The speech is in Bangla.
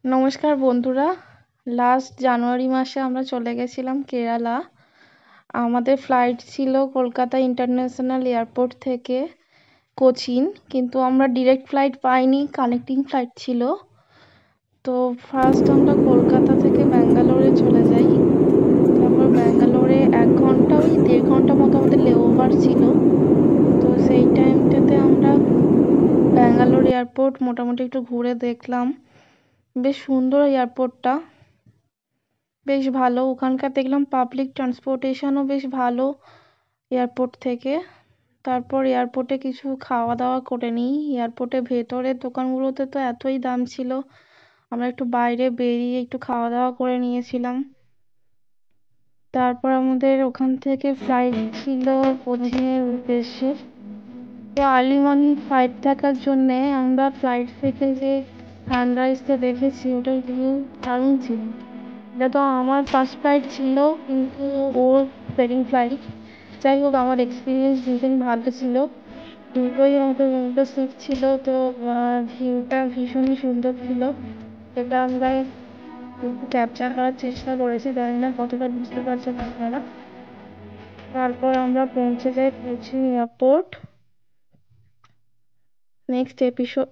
নমস্কার বন্ধুরা। লাস্ট জানুয়ারি মাসে আমরা চলে গেছিলাম কেরালা। আমাদের ফ্লাইট ছিল কলকাতা ইন্টারন্যাশনাল এয়ারপোর্ট থেকে কোচিন, কিন্তু আমরা ডিরেক্ট ফ্লাইট পাইনি, কানেক্টিং ফ্লাইট ছিল। তো ফার্স্ট আমরা কলকাতা থেকে ব্যাঙ্গালোরে চলে যাই। তারপর ব্যাঙ্গালোরে 1 ঘন্টা 1.5 ঘন্টা মতো আমাদের লেওভার ছিল। তো সেই টাইমটাতে আমরা ব্যাঙ্গালোর এয়ারপোর্ট মোটামুটি একটু ঘুরে দেখলাম। বেশ সুন্দর এয়ারপোর্টটা, বেশ ভালো। ওখানকার দেখলাম পাবলিক ট্রান্সপোর্টেশনও বেশ ভালো এয়ারপোর্ট থেকে। তারপর এয়ারপোর্টে কিছু খাওয়া দাওয়া করে নিই। এয়ারপোর্টের ভেতরের দোকানগুলোতে তো এতই দাম ছিল, আমরা একটু বাইরে বেরিয়ে একটু খাওয়া দাওয়া করে নিয়েছিলাম। তারপর আমাদের ওখান থেকে ফ্লাইট ছিল কোচিনের উদ্দেশ্যে। তো আর্লি মর্নিং ফ্লাইট থাকার জন্যে আমরা ফ্লাইট থেকে যে সানরাইজটা দেখেছি ওটার ভিউ দারুণ ছিল। এটা তো আমার ফার্স্ট ফ্লাইট ছিল, কিন্তু ওর সেকেন্ড ফ্লাইট। যাই হোক, আমার এক্সপিরিয়েন্স ভীষণ ভালো ছিল। দুটোই আমাদের উইন্ডো সিট ছিল, তো ভিউটা ভীষণই সুন্দর ছিল। এটা আমরা ক্যাপচার করার চেষ্টা করেছি, জানি না কতটা বুঝতে পারছেন আপনারা। তারপর আমরা পৌঁছে যাই কোচিন এয়ারপোর্ট। Next episode